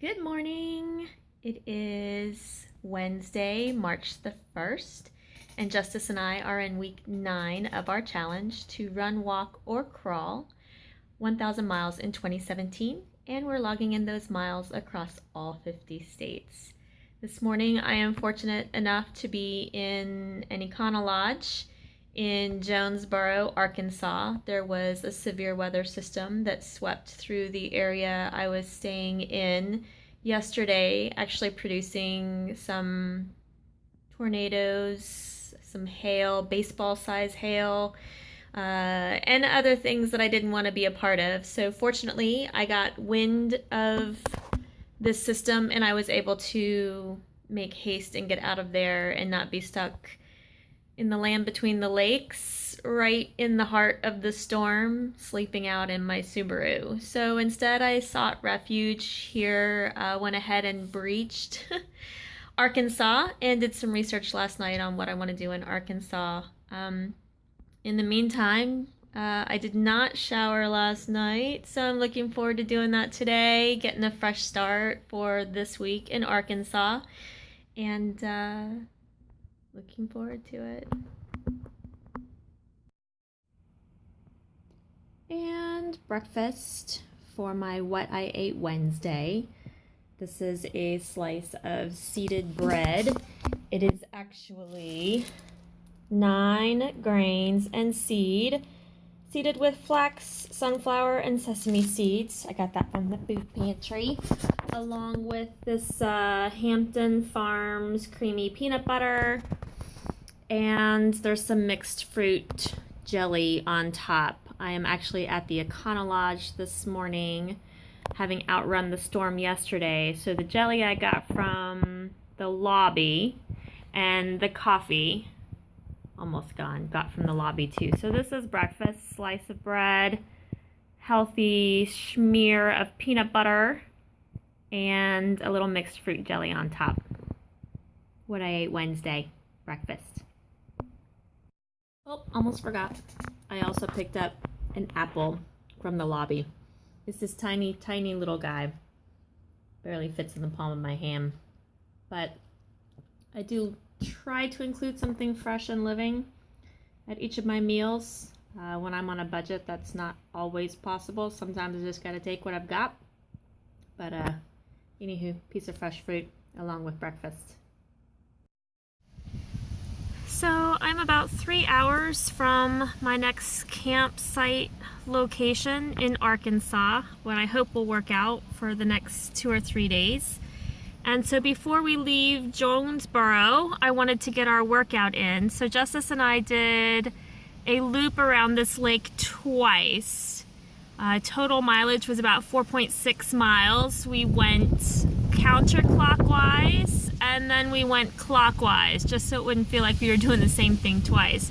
Good morning. It is Wednesday, March the 1st, and Justice and I are in week 9 of our challenge to run, walk, or crawl 1,000 miles in 2017, and we're logging in those miles across all 50 states. This morning I am fortunate enough to be in an Econo Lodge in Jonesboro, Arkansas. There was a severe weather system that swept through the area I was staying in yesterday, actually producing some tornadoes, some hail, baseball-size hail, and other things that I didn't want to be a part of. So fortunately, I got wind of this system and I was able to make haste and get out of there and not be stuck in the land between the lakes, right in the heart of the storm, sleeping out in my Subaru. So instead I sought refuge here, went ahead and breached Arkansas and did some research last night on what I want to do in Arkansas. In the meantime, I did not shower last night, so I'm looking forward to doing that today, getting a fresh start for this week in Arkansas, and looking forward to it. And breakfast for my What I Ate Wednesday. This is a slice of seeded bread. It is actually 9 grains and seeded with flax, sunflower, and sesame seeds. I got that from the food pantry, along with this Hampton Farms creamy peanut butter, and there's some mixed fruit jelly on top. I am actually at the Econo Lodge this morning, having outrun the storm yesterday. So the jelly I got from the lobby, and the coffee, almost gone, got from the lobby too. So this is breakfast: slice of bread, healthy smear of peanut butter, and a little mixed fruit jelly on top. What I ate Wednesday, breakfast. Oh, almost forgot. I also picked up an apple from the lobby. It's this tiny, tiny little guy. Barely fits in the palm of my hand. But I do try to include something fresh and living at each of my meals. When I'm on a budget, that's not always possible. Sometimes I just gotta take what I've got. But anywho, piece of fresh fruit along with breakfast. So I'm about 3 hours from my next campsite location in Arkansas, what I hope will work out for the next 2 or 3 days. And so before we leave Jonesboro, I wanted to get our workout in. So Justice and I did a loop around this lake twice. Total mileage was about 4.6 miles. We went counterclockwise and then we went clockwise, just so it wouldn't feel like we were doing the same thing twice.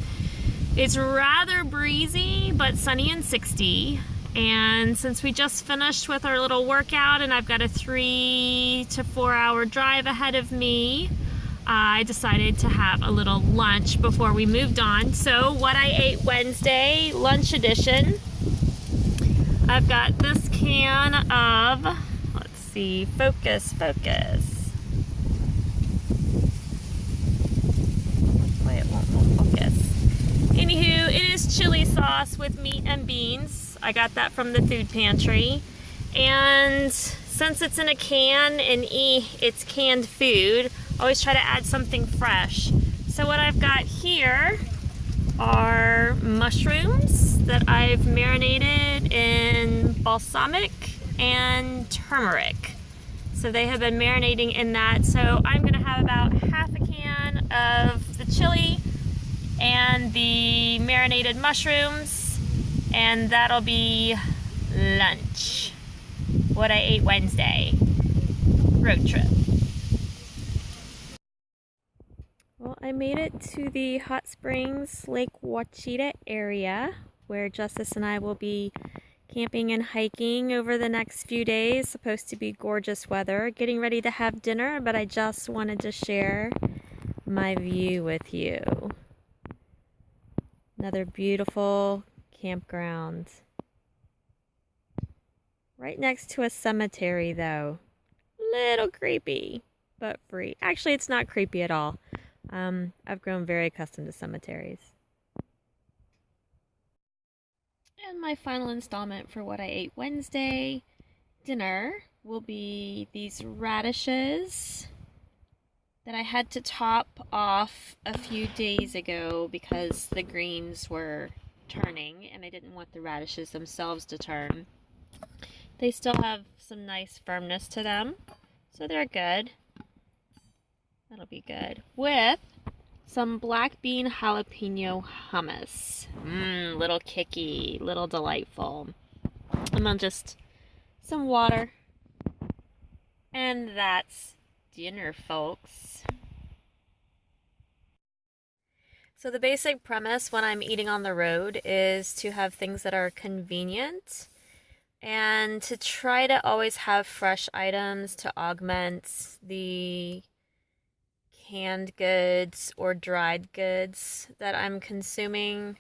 It's rather breezy, but sunny and 60. And since we just finished with our little workout and I've got a 3 to 4 hour drive ahead of me, I decided to have a little lunch before we moved on. So what I ate Wednesday, lunch edition. I've got this can of, let's see, focus. Why it won't focus. Anywho, it is chili sauce with meat and beans. I got that from the food pantry. And since it's in a can and it's canned food, I always try to add something fresh. So what I've got here are mushrooms that I've marinated in balsamic and turmeric. So they have been marinating in that. So I'm gonna have about half a can of the chili and the marinated mushrooms, and that'll be lunch. What I ate Wednesday. Road trip. Well, I made it to the Hot Springs, Lake Ouachita area, where Justice and I will be camping and hiking over the next few days. Supposed to be gorgeous weather. Getting ready to have dinner, but I just wanted to share my view with you. Another beautiful campground. Right next to a cemetery, though. Little creepy, but free. Actually, it's not creepy at all. I've grown very accustomed to cemeteries. And my final installment for what I ate Wednesday dinner will be these radishes that I had to top off a few days ago because the greens were turning and I didn't want the radishes themselves to turn. They still have some nice firmness to them, so they're good. That'll be good. With some black bean jalapeno hummus. Little kicky, little delightful. And then just some water. And that's dinner, folks. So the basic premise when I'm eating on the road is to have things that are convenient and to try to always have fresh items to augment the canned goods or dried goods that I'm consuming.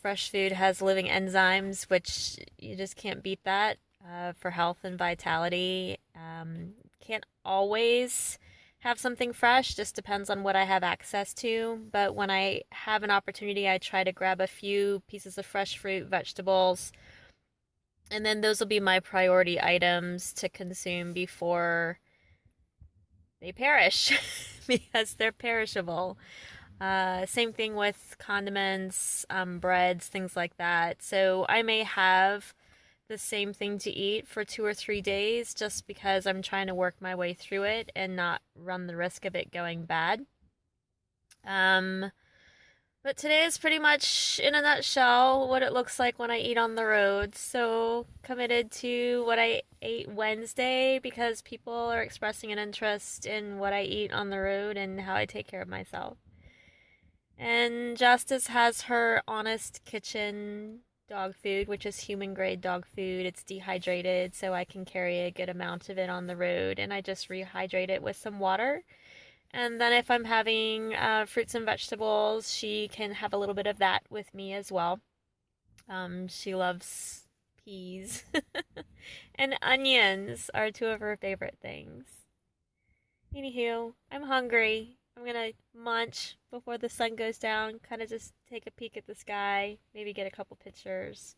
Fresh food has living enzymes, which you just can't beat that for health and vitality. Can't always have something fresh, just depends on what I have access to. But when I have an opportunity, I try to grab a few pieces of fresh fruit, vegetables, and then those will be my priority items to consume before they perish because they're perishable. Same thing with condiments, breads, things like that. So I may have the same thing to eat for 2 or 3 days just because I'm trying to work my way through it and not run the risk of it going bad. But today is pretty much, in a nutshell, what it looks like when I eat on the road. So committed to what I ate Wednesday because people are expressing an interest in what I eat on the road and how I take care of myself. And Justice has her Honest Kitchen dog food, which is human grade dog food. It's dehydrated, so I can carry a good amount of it on the road, and I just rehydrate it with some water. And then if I'm having fruits and vegetables, she can have a little bit of that with me as well. She loves peas and onions are two of her favorite things. Anywho, I'm hungry. I'm gonna munch before the sun goes down, kind of just take a peek at the sky, maybe get a couple pictures.